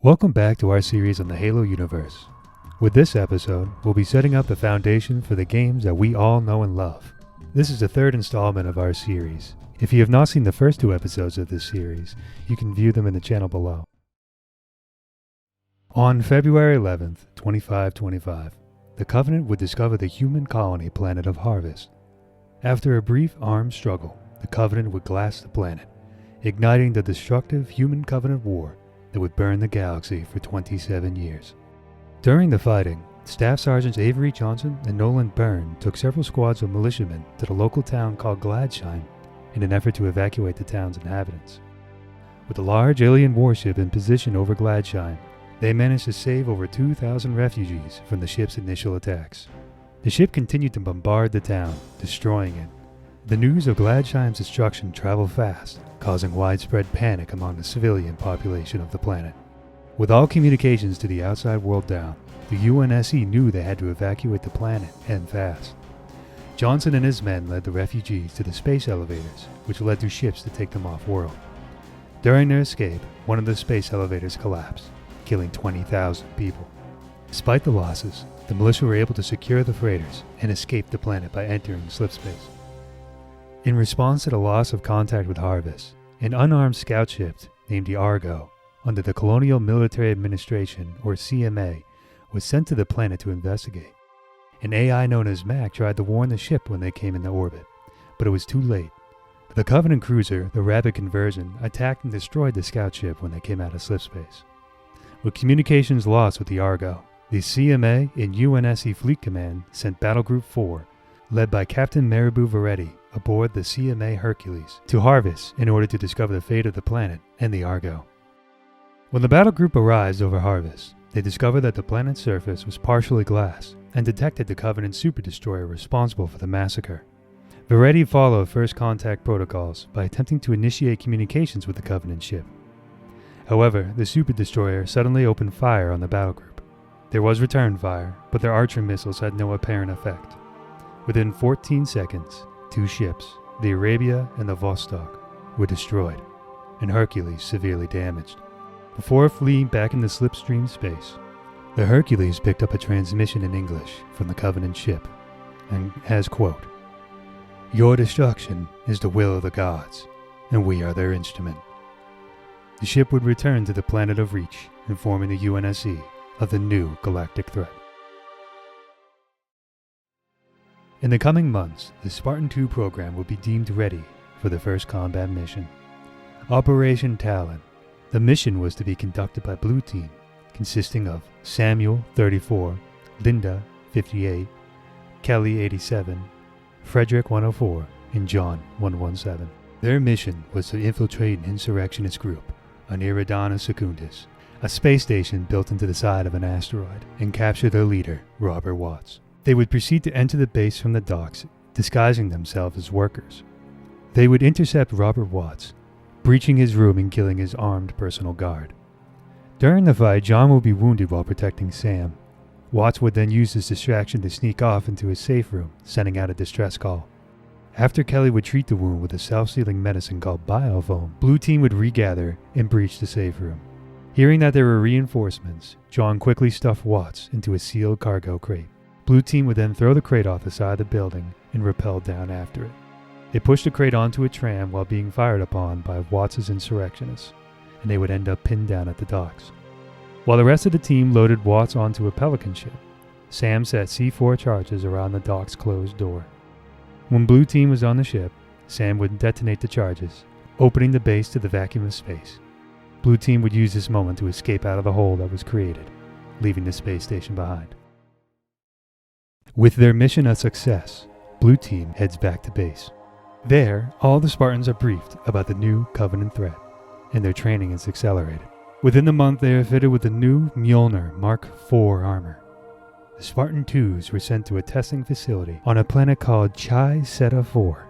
Welcome back to our series on the Halo universe. With this episode, we'll be setting up the foundation for the games that we all know and love. This is the third installment of our series. If you have not seen the first two episodes of this series, you can view them in the channel below. On February 11th, 2525, the Covenant would discover the human colony planet of Harvest. After a brief armed struggle, the Covenant would glass the planet, igniting the destructive human-Covenant war that would burn the galaxy for 27 years. During the fighting, Staff Sergeants Avery Johnson and Nolan Byrne took several squads of militiamen to the local town called Gladsheim in an effort to evacuate the town's inhabitants. With a large alien warship in position over Gladsheim, they managed to save over 2,000 refugees from the ship's initial attacks. The ship continued to bombard the town, destroying it. The news of Gladsheim's destruction traveled fast, causing widespread panic among the civilian population of the planet. With all communications to the outside world down, the UNSC knew they had to evacuate the planet, and fast. Johnson and his men led the refugees to the space elevators, which led to ships to take them off-world. During their escape, one of the space elevators collapsed, killing 20,000 people. Despite the losses, the militia were able to secure the freighters and escape the planet by entering slipspace. In response to the loss of contact with Harvest, an unarmed scout ship named the Argo, under the Colonial Military Administration, or CMA, was sent to the planet to investigate. An AI known as Mac tried to warn the ship when they came into orbit, but it was too late. The Covenant cruiser, the Rapid Conversion, attacked and destroyed the scout ship when they came out of slipspace. With communications lost with the Argo, the CMA and UNSC Fleet Command sent Battle Group 4, led by Captain Maribou Veretti, aboard the CMA Hercules to Harvest in order to discover the fate of the planet and the Argo. When the battle group arrived over Harvest, they discovered that the planet's surface was partially glass and detected the Covenant superdestroyer responsible for the massacre. Veretti followed first contact protocols by attempting to initiate communications with the Covenant ship. However, the superdestroyer suddenly opened fire on the battle group. There was return fire, but their Archer missiles had no apparent effect. Within 14 seconds, two ships, the Arabia and the Vostok, were destroyed, and Hercules severely damaged. Before fleeing back into slipstream space, the Hercules picked up a transmission in English from the Covenant ship, and has quote, "Your destruction is the will of the gods, and we are their instrument." The ship would return to the planet of Reach, informing the UNSC of the new galactic threat. In the coming months, the Spartan 2 program would be deemed ready for the first combat mission. Operation Talon. The mission was to be conducted by Blue Team, consisting of Samuel, 34, Linda, 58, Kelly, 87, Frederick, 104, and John, 117. Their mission was to infiltrate an insurrectionist group on Eridanus Secundus, a space station built into the side of an asteroid, and capture their leader, Robert Watts. They would proceed to enter the base from the docks, disguising themselves as workers. They would intercept Robert Watts, breaching his room and killing his armed personal guard. During the fight, John would be wounded while protecting Sam. Watts would then use this distraction to sneak off into his safe room, sending out a distress call. After Kelly would treat the wound with a self-sealing medicine called Biofoam, Blue Team would regather and breach the safe room. Hearing that there were reinforcements, John quickly stuffed Watts into a sealed cargo crate. Blue Team would then throw the crate off the side of the building and rappel down after it. They pushed the crate onto a tram while being fired upon by Watts' insurrectionists, and they would end up pinned down at the docks. While the rest of the team loaded Watts onto a Pelican ship, Sam set C4 charges around the dock's closed door. When Blue Team was on the ship, Sam would detonate the charges, opening the base to the vacuum of space. Blue Team would use this moment to escape out of the hole that was created, leaving the space station behind. With their mission a success, Blue Team heads back to base. There, all the Spartans are briefed about the new Covenant threat, and their training is accelerated. Within the month, they are fitted with the new Mjolnir Mark IV armor. The Spartan 2s were sent to a testing facility on a planet called Chi Zeta 4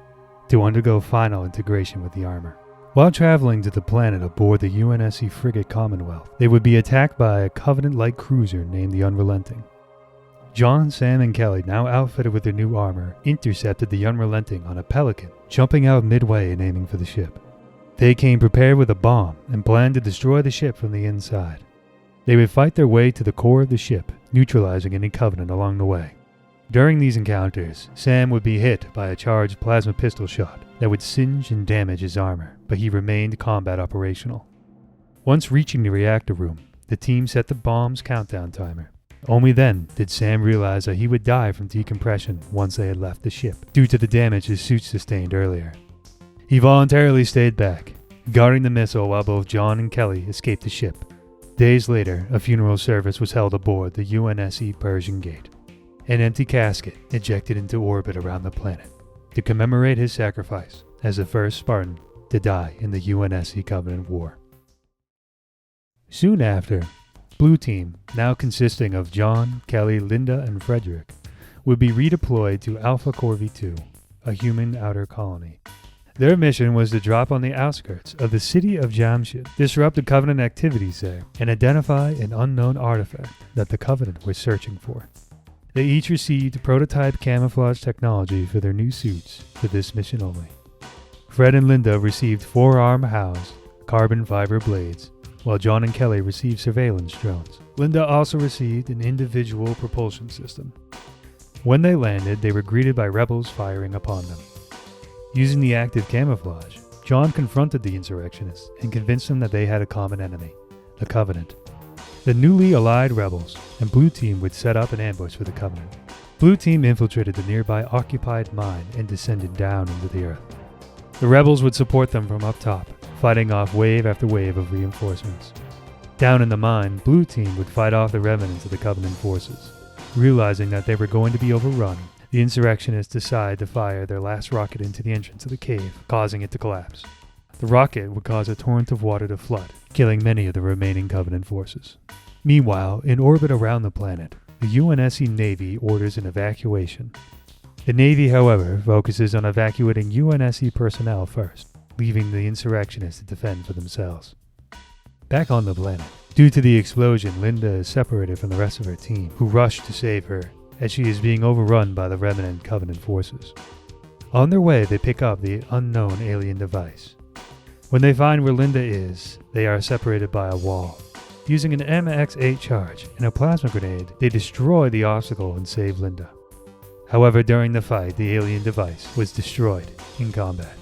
to undergo final integration with the armor. While traveling to the planet aboard the UNSC frigate Commonwealth, they would be attacked by a Covenant-like cruiser named the Unrelenting. John, Sam, and Kelly, now outfitted with their new armor, intercepted the Unrelenting on a Pelican, jumping out midway and aiming for the ship. They came prepared with a bomb and planned to destroy the ship from the inside. They would fight their way to the core of the ship, neutralizing any Covenant along the way. During these encounters, Sam would be hit by a charged plasma pistol shot that would singe and damage his armor, but he remained combat operational. Once reaching the reactor room, the team set the bomb's countdown timer. Only then did Sam realize that he would die from decompression once they had left the ship, due to the damage his suit sustained earlier. He voluntarily stayed back, guarding the missile while both John and Kelly escaped the ship. Days later, a funeral service was held aboard the UNSC Persian Gate, an empty casket ejected into orbit around the planet, to commemorate his sacrifice as the first Spartan to die in the UNSC Covenant War. Soon after, Blue Team, now consisting of John, Kelly, Linda, and Frederick, would be redeployed to Alpha Corvi 2, a human outer colony. Their mission was to drop on the outskirts of the city of Jamshid, disrupt the Covenant activities there, and identify an unknown artifact that the Covenant was searching for. They each received prototype camouflage technology for their new suits for this mission only. Fred and Linda received forearm-housed carbon fiber blades, while John and Kelly received surveillance drones. Linda also received an individual propulsion system. When they landed, they were greeted by rebels firing upon them. Using the active camouflage, John confronted the insurrectionists and convinced them that they had a common enemy, the Covenant. The newly allied rebels and Blue Team would set up an ambush for the Covenant. Blue Team infiltrated the nearby occupied mine and descended down into the earth. The rebels would support them from up top, fighting off wave after wave of reinforcements. Down in the mine, Blue Team would fight off the remnants of the Covenant forces. Realizing that they were going to be overrun, the insurrectionists decided to fire their last rocket into the entrance of the cave, causing it to collapse. The rocket would cause a torrent of water to flood, killing many of the remaining Covenant forces. Meanwhile, in orbit around the planet, the UNSC Navy orders an evacuation. The Navy, however, focuses on evacuating UNSC personnel first, leaving the insurrectionists to defend for themselves. Back on the planet, due to the explosion, Linda is separated from the rest of her team, who rush to save her, as she is being overrun by the remnant Covenant forces. On their way, they pick up the unknown alien device. When they find where Linda is, they are separated by a wall. Using an MX-8 charge and a plasma grenade, they destroy the obstacle and save Linda. However, during the fight, the alien device was destroyed in combat.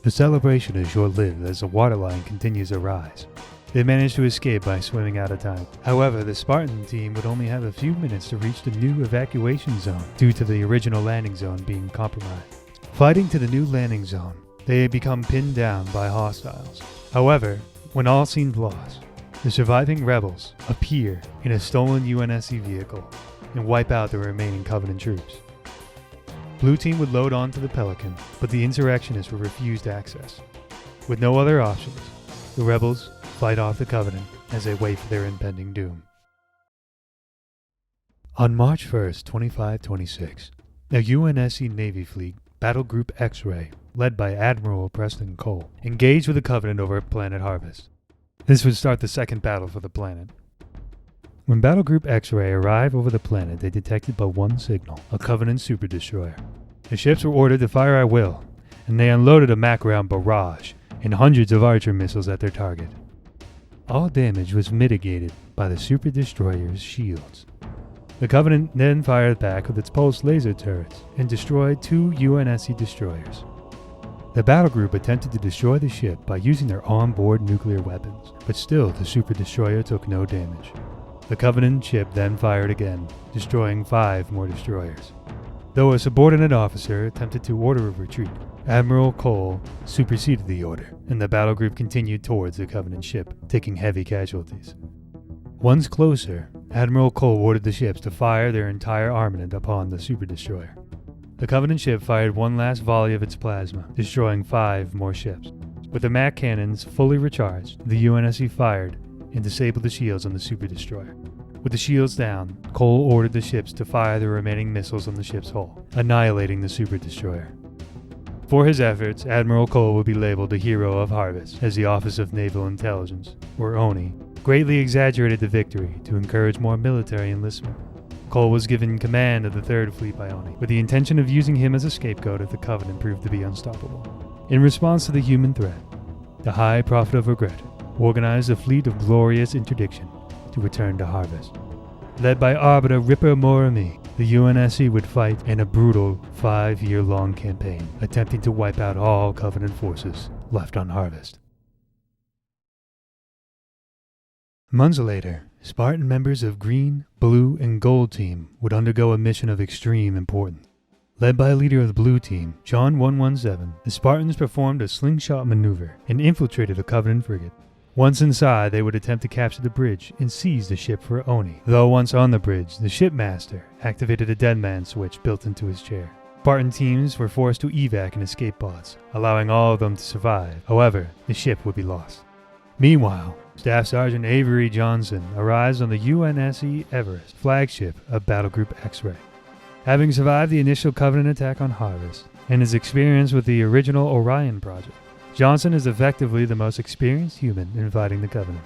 The celebration is short-lived as the waterline continues to rise. They manage to escape by swimming out of time. However, the Spartan team would only have a few minutes to reach the new evacuation zone due to the original landing zone being compromised. Fighting to the new landing zone, they become pinned down by hostiles. However, when all seems lost, the surviving rebels appear in a stolen UNSC vehicle and wipe out the remaining Covenant troops. Blue Team would load onto the Pelican, but the insurrectionists were refused access. With no other options, the rebels fight off the Covenant as they wait for their impending doom. On March 1st, 2526, a UNSC Navy fleet, Battle Group X-Ray, led by Admiral Preston Cole, engaged with the Covenant over Planet Harvest. This would start the second battle for the planet. When Battle Group X-Ray arrived over the planet, they detected but one signal, a Covenant super-destroyer. The ships were ordered to fire at will, and they unloaded a Mac-round barrage and hundreds of Archer missiles at their target. All damage was mitigated by the super-destroyer's shields. The Covenant then fired back with its pulse laser turrets and destroyed 2 UNSC destroyers. The battle group attempted to destroy the ship by using their onboard nuclear weapons, but still the super-destroyer took no damage. The Covenant ship then fired again, destroying 5 more destroyers. Though a subordinate officer attempted to order a retreat, Admiral Cole superseded the order, and the battle group continued towards the Covenant ship, taking heavy casualties. Once closer, Admiral Cole ordered the ships to fire their entire armament upon the super-destroyer. The Covenant ship fired one last volley of its plasma, destroying 5 more ships. With the MAC cannons fully recharged, the UNSC fired and disabled the shields on the super-destroyer. With the shields down, Cole ordered the ships to fire the remaining missiles on the ship's hull, annihilating the super-destroyer. For his efforts, Admiral Cole would be labeled the Hero of Harvest, as the Office of Naval Intelligence, or ONI, greatly exaggerated the victory to encourage more military enlistment. Cole was given command of the 3rd Fleet by ONI, with the intention of using him as a scapegoat if the Covenant proved to be unstoppable. In response to the human threat, the High Prophet of Regret organized a fleet of glorious interdiction to return to Harvest. Led by Arbiter Ripper Morami, the UNSC would fight in a brutal 5-year-long campaign, attempting to wipe out all Covenant forces left on Harvest. Months later, Spartan members of Green, Blue, and Gold Team would undergo a mission of extreme importance. Led by a leader of the Blue Team, John 117, the Spartans performed a slingshot maneuver and infiltrated a Covenant frigate. Once inside, they would attempt to capture the bridge and seize the ship for Oni. Though once on the bridge, the shipmaster activated a dead man switch built into his chair. Spartan teams were forced to evac in escape pods, allowing all of them to survive. However, the ship would be lost. Meanwhile, Staff Sergeant Avery Johnson arrives on the UNSC Everest flagship of Battle Group X-Ray. Having survived the initial Covenant attack on Harvest and his experience with the original Orion project, Johnson is effectively the most experienced human in fighting the Covenant.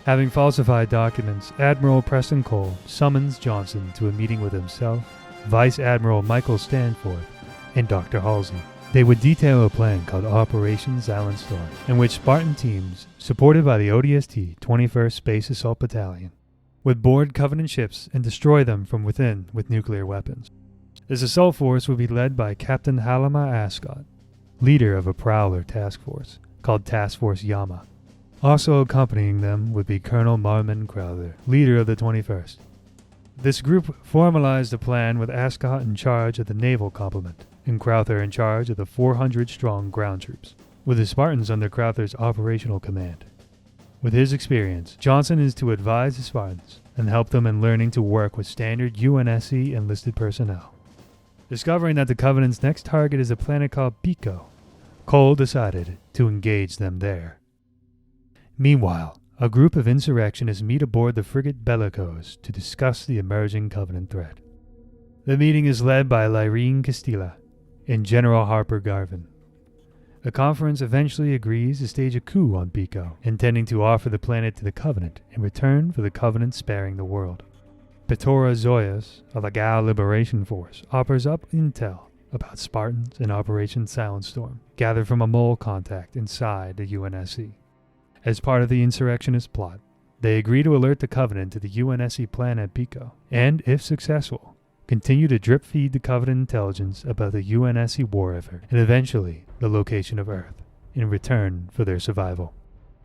Having falsified documents, Admiral Preston Cole summons Johnson to a meeting with himself, Vice Admiral Michael Stanforth, and Dr. Halsey. They would detail a plan called Operation Silent Storm, in which Spartan teams, supported by the ODST 21st Space Assault Battalion, would board Covenant ships and destroy them from within with nuclear weapons. This assault force would be led by Captain Halima Ascot, leader of a Prowler task force called Task Force Yama. Also accompanying them would be Colonel Marmon Crowther, leader of the 21st. This group formalized a plan with Ascot in charge of the naval complement and Crowther in charge of the 400-strong ground troops, with the Spartans under Crowther's operational command. With his experience, Johnson is to advise the Spartans and help them in learning to work with standard UNSC enlisted personnel. Discovering that the Covenant's next target is a planet called Pico, Cole decided to engage them there. Meanwhile, a group of insurrectionists meet aboard the frigate Bellicose to discuss the emerging Covenant threat. The meeting is led by Lyrene Castilla and General Harper Garvin. The conference eventually agrees to stage a coup on Pico, intending to offer the planet to the Covenant in return for the Covenant sparing the world. Petora Zoyas of the Gal Liberation Force offers up intel about Spartans in Operation Silent Storm, gathered from a mole contact inside the UNSC. As part of the insurrectionist plot, they agree to alert the Covenant to the UNSC plan at Pico, and, if successful, continue to drip-feed the Covenant intelligence about the UNSC war effort and eventually the location of Earth, in return for their survival.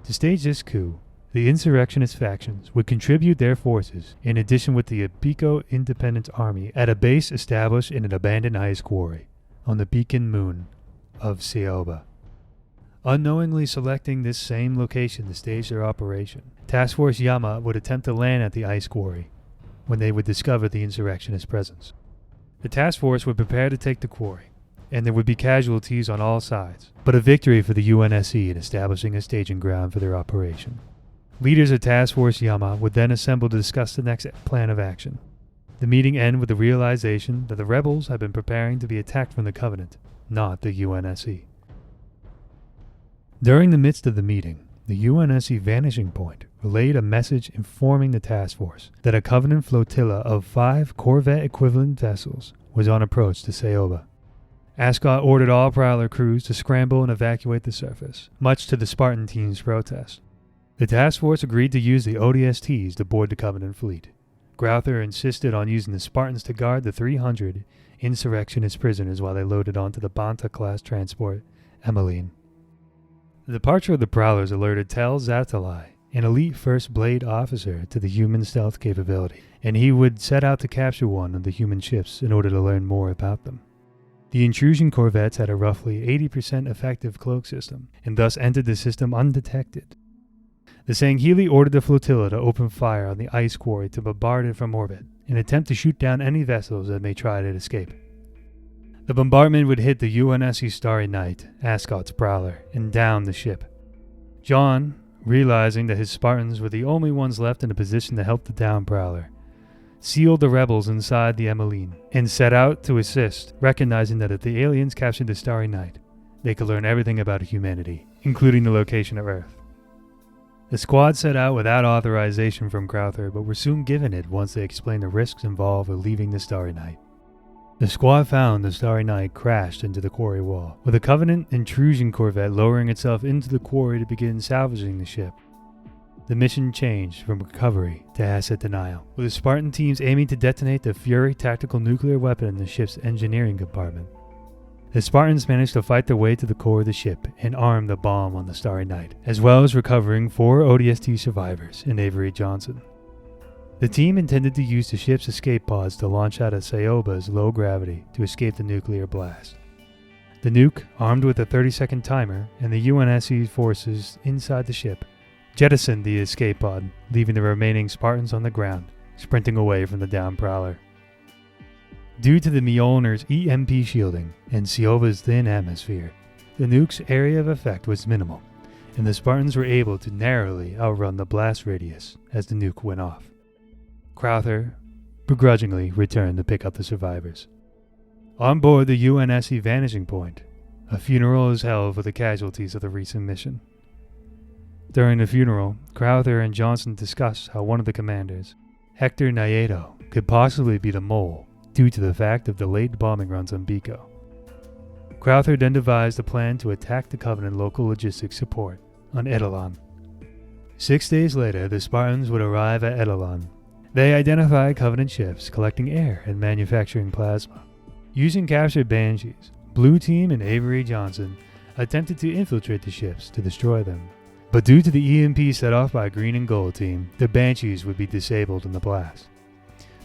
To stage this coup, the insurrectionist factions would contribute their forces in addition with the Pico Independence Army at a base established in an abandoned ice quarry on the beacon moon of Saoba. Unknowingly selecting this same location to stage their operation, Task Force Yama would attempt to land at the ice quarry when they would discover the insurrectionist presence. The task force would prepare to take the quarry, and there would be casualties on all sides, but a victory for the UNSC in establishing a staging ground for their operation. Leaders of Task Force Yama would then assemble to discuss the next plan of action. The meeting ended with the realization that the rebels had been preparing to be attacked from the Covenant, not the UNSC. During the midst of the meeting, the UNSC Vanishing Point relayed a message informing the task force that a Covenant flotilla of 5 Corvette-equivalent vessels was on approach to Saoba. Ascot ordered all Prowler crews to scramble and evacuate the surface, much to the Spartan team's protest. The task force agreed to use the ODSTs to board the Covenant fleet. Crowther insisted on using the Spartans to guard the 300 insurrectionist prisoners while they loaded onto the Banta-class transport Emmeline. The departure of the Prowlers alerted Tel Zatalai, an elite First Blade officer, to the human stealth capability, and he would set out to capture one of the human ships in order to learn more about them. The intrusion corvettes had a roughly 80% effective cloak system, and thus entered the system undetected. The Sangheili ordered the flotilla to open fire on the ice quarry to bombard it from orbit, and attempt to shoot down any vessels that may try to escape. The bombardment would hit the UNSC Starry Night, Ascot's Prowler, and down the ship. John, realizing that his Spartans were the only ones left in a position to help the downed Prowler, sealed the rebels inside the Emmeline, and set out to assist, recognizing that if the aliens captured the Starry Night, they could learn everything about humanity, including the location of Earth. The squad set out without authorization from Crowther, but were soon given it once they explained the risks involved with leaving the Starry Night. The squad found the Starry Night crashed into the quarry wall, with a Covenant intrusion corvette lowering itself into the quarry to begin salvaging the ship. The mission changed from recovery to asset denial, with the Spartan teams aiming to detonate the Fury tactical nuclear weapon in the ship's engineering compartment. The Spartans managed to fight their way to the core of the ship and arm the bomb on the Starry Night, as well as recovering 4 ODST survivors and Avery Johnson. The team intended to use the ship's escape pods to launch out of Sayoba's low gravity to escape the nuclear blast. The nuke, armed with a 30-second timer, and the UNSC forces inside the ship jettisoned the escape pod, leaving the remaining Spartans on the ground, sprinting away from the downed prowler. Due to the Mjolnir's EMP shielding and Siova's thin atmosphere, the nuke's area of effect was minimal, and the Spartans were able to narrowly outrun the blast radius as the nuke went off. Crowther begrudgingly returned to pick up the survivors. On board the UNSC Vanishing Point, a funeral is held for the casualties of the recent mission. During the funeral, Crowther and Johnson discuss how one of the commanders, Hector Nieto, could possibly be the mole due to the fact of delayed bombing runs on Biko. Crowther then devised a plan to attack the Covenant local logistics support on Eidolon. 6 days later, the Spartans would arrive at Eidolon. They identify Covenant ships collecting air and manufacturing plasma. Using captured Banshees, Blue Team and Avery Johnson attempted to infiltrate the ships to destroy them. But due to the EMP set off by Green and Gold Team, the Banshees would be disabled in the blast.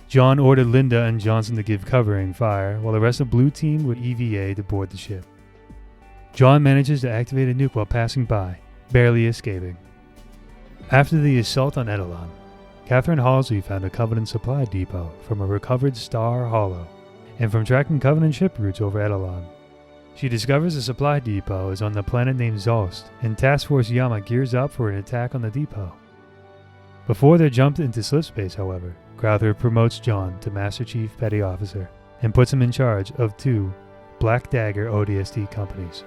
John ordered Linda and Johnson to give covering fire, while the rest of Blue Team would EVA to board the ship. John manages to activate a nuke while passing by, barely escaping. After the assault on Eidolon, Catherine Halsey found a Covenant supply depot from a recovered Star Hollow, and from tracking Covenant ship routes over Eidolon. She discovers a supply depot is on the planet named Zost, and Task Force Yama gears up for an attack on the depot. Before they're jumped into slipspace, however, Crowther promotes John to Master Chief Petty Officer and puts him in charge of 2 Black Dagger ODST companies.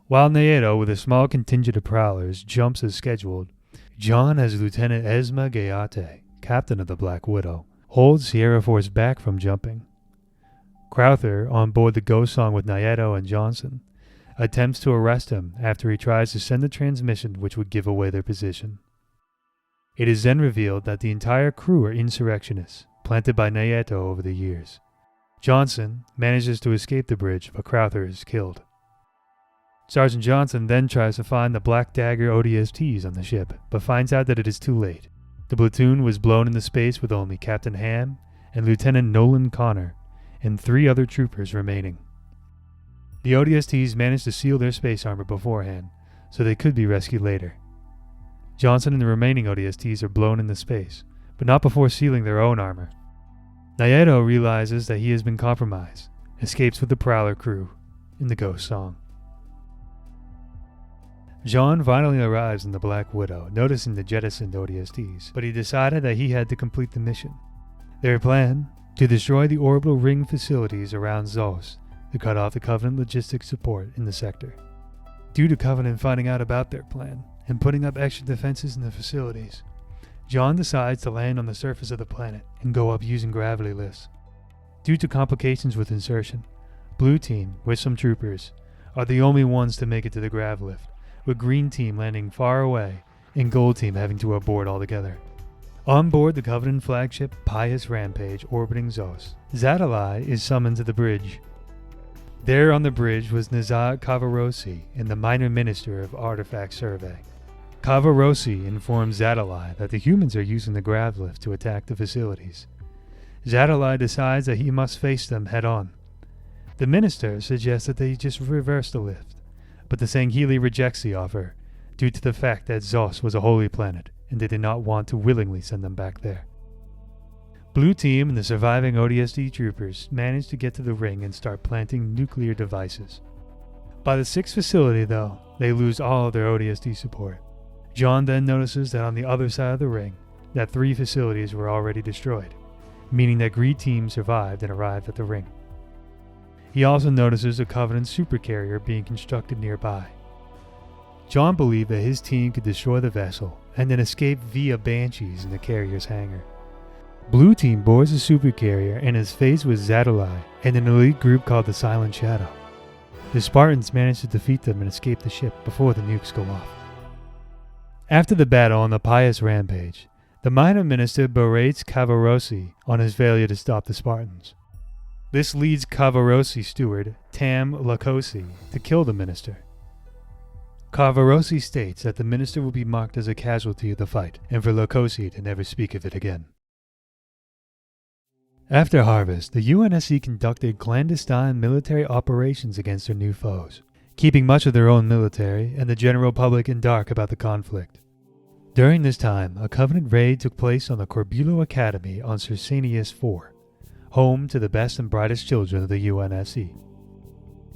While Nieto, with a small contingent of prowlers, jumps as scheduled, John, as Lieutenant Esma Gayate, captain of the Black Widow, holds Sierra Force back from jumping. Crowther, on board the Ghost Song with Nieto and Johnson, attempts to arrest him after he tries to send a transmission which would give away their position. It is then revealed that the entire crew are insurrectionists, planted by Nieto over the years. Johnson manages to escape the bridge, but Crowther is killed. Sergeant Johnson then tries to find the Black Dagger ODSTs on the ship, but finds out that it is too late. The platoon was blown into space with only Captain Ham and Lieutenant Nolan Connor, and 3 other troopers remaining. The ODSTs managed to seal their space armor beforehand, so they could be rescued later. Johnson and the remaining ODSTs are blown into space, but not before sealing their own armor. Nieto realizes that he has been compromised, escapes with the Prowler crew in the Ghost Song. John finally arrives in the Black Widow, noticing the jettisoned ODSTs, but he decided that he had to complete the mission. Their plan? To destroy the orbital ring facilities around Zost to cut off the Covenant logistics support in the sector. Due to Covenant finding out about their plan and putting up extra defenses in the facilities, John decides to land on the surface of the planet and go up using gravity lifts. Due to complications with insertion, Blue Team, with some troopers, are the only ones to make it to the grav lift, with Green Team landing far away and Gold Team having to abort altogether. On board the Covenant flagship Pious Rampage orbiting Zost, Zadalai is summoned to the bridge. There on the bridge was Nazat Kavarosi and the Minor Minister of Artifact Survey. Kavarosi informs Zadalai that the humans are using the grav lift to attack the facilities. Zadalai decides that he must face them head-on. The Minister suggests that they just reverse the lift, but the Sangheili rejects the offer due to the fact that Zost was a holy planet and they did not want to willingly send them back there. Blue Team and the surviving ODST troopers manage to get to the ring and start planting nuclear devices. By the 6th facility, though, they lose all of their ODST support. John then notices that on the other side of the ring, that 3 facilities were already destroyed, meaning that Green Team survived and arrived at the ring. He also notices a Covenant supercarrier being constructed nearby. John believed that his team could destroy the vessel and then escape via Banshees in the carrier's hangar. Blue Team boards the supercarrier and is faced with Zadalai and an elite group called the Silent Shadow. The Spartans manage to defeat them and escape the ship before the nukes go off. After the battle on the Pious Rampage, the minor minister berates Cavarosi on his failure to stop the Spartans. This leads Cavarosi's steward, Tam Lacosi, to kill the minister. Cavarosi states that the minister will be marked as a casualty of the fight, and for Lacosi to never speak of it again. After Harvest, the UNSC conducted clandestine military operations against their new foes, keeping much of their own military and the general public in dark about the conflict. During this time, a Covenant raid took place on the Corbulo Academy on Cersenius IV, home to the best and brightest children of the UNSC.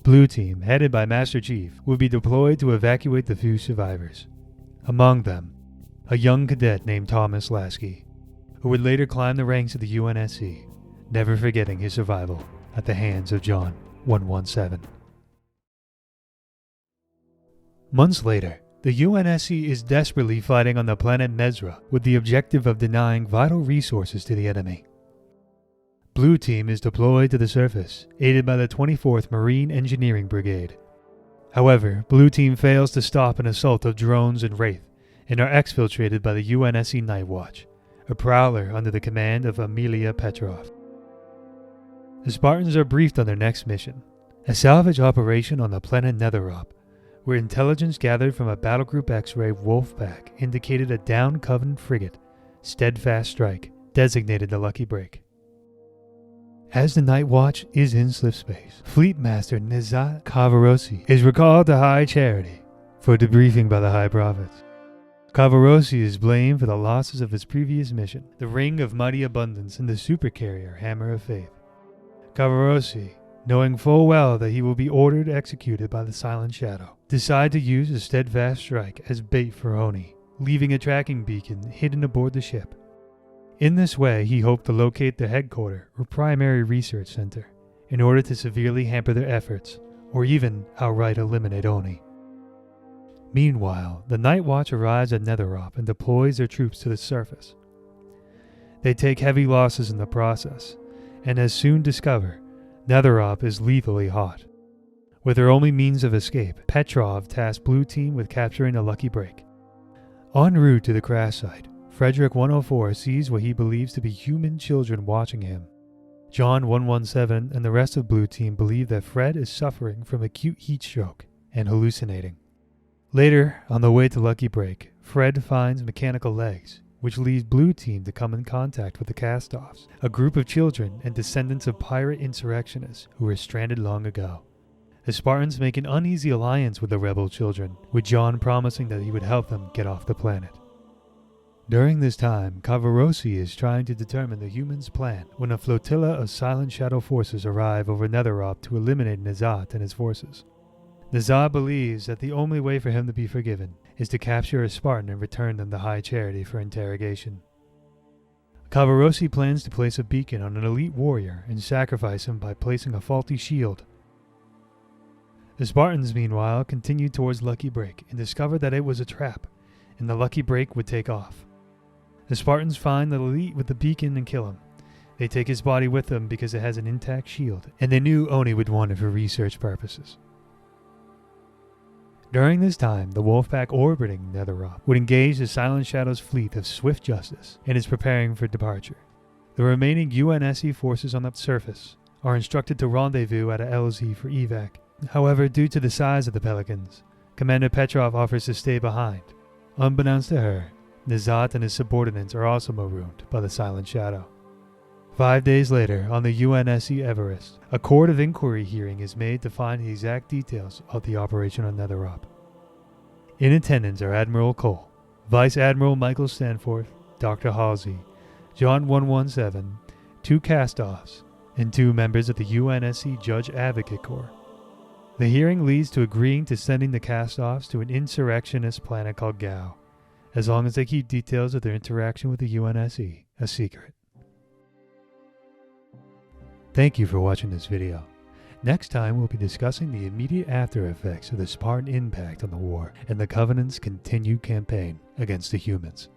Blue Team, headed by Master Chief, would be deployed to evacuate the few survivors. Among them, a young cadet named Thomas Lasky, who would later climb the ranks of the UNSC, never forgetting his survival at the hands of John 117. Months later, the UNSC is desperately fighting on the planet Mesra with the objective of denying vital resources to the enemy. Blue Team is deployed to the surface, aided by the 24th Marine Engineering Brigade. However, Blue Team fails to stop an assault of drones and Wraith, and are exfiltrated by the UNSC Night Watch, a prowler under the command of Amelia Petrov. The Spartans are briefed on their next mission, a salvage operation on the planet Netherop, where intelligence gathered from a Battlegroup X-ray Wolfpack indicated a downed Covenant frigate, Steadfast Strike, designated the Lucky Break. As the Night Watch is in slipspace, Fleet Master Nizat Cavarosi is recalled to High Charity for debriefing by the High Prophets. Cavarosi is blamed for the losses of his previous mission, the Ring of Mighty Abundance and the supercarrier Hammer of Faith. Cavarosi, knowing full well that he will be ordered executed by the Silent Shadow, decide to use a Steadfast Strike as bait for Oni, leaving a tracking beacon hidden aboard the ship. In this way, he hoped to locate the headquarters or primary research center in order to severely hamper their efforts, or even outright eliminate Oni. Meanwhile, the Night Watch arrives at Netherop and deploys their troops to the surface. They take heavy losses in the process, and as soon discover, Netherop is lethally hot. With their only means of escape, Petrov tasks Blue Team with capturing a Lucky Break. En route to the crash site, Frederick 104 sees what he believes to be human children watching him. John 117 and the rest of Blue Team believe that Fred is suffering from acute heat stroke and hallucinating. Later, on the way to Lucky Break, Fred finds mechanical legs, which leads Blue Team to come in contact with the Cast-Offs, a group of children and descendants of pirate insurrectionists who were stranded long ago. The Spartans make an uneasy alliance with the rebel children, with John promising that he would help them get off the planet. During this time, Cavarosi is trying to determine the humans' plan when a flotilla of Silent Shadow forces arrive over Netherop to eliminate Nizat and his forces. Nizat believes that the only way for him to be forgiven is to capture a Spartan and return them to High Charity for interrogation. Cavarosi plans to place a beacon on an elite warrior and sacrifice him by placing a faulty shield. The Spartans, meanwhile, continue towards Lucky Break and discover that it was a trap, and the Lucky Break would take off. The Spartans find the elite with the beacon and kill him. They take his body with them because it has an intact shield, and they knew Oni would want it for research purposes. During this time, the Wolfpack orbiting Netherop would engage the Silent Shadow's fleet of Swift Justice and is preparing for departure. The remaining UNSC forces on the surface are instructed to rendezvous at a LZ for evac. However, due to the size of the Pelicans, Commander Petrov offers to stay behind. Unbeknownst to her, Nizat and his subordinates are also marooned by the Silent Shadow. 5 days later, on the UNSC Everest, a court of inquiry hearing is made to find the exact details of the operation on Netherop. In attendance are Admiral Cole, Vice Admiral Michael Stanforth, Dr. Halsey, John 117, 2 Cast-Offs, and 2 members of the UNSC Judge Advocate Corps. The hearing leads to agreeing to sending the Cast-Offs to an insurrectionist planet called Gao, as long as they keep details of their interaction with the UNSC a secret. Thank you for watching this video. Next time we'll be discussing the immediate after effects of the Spartan impact on the war and the Covenant's continued campaign against the humans.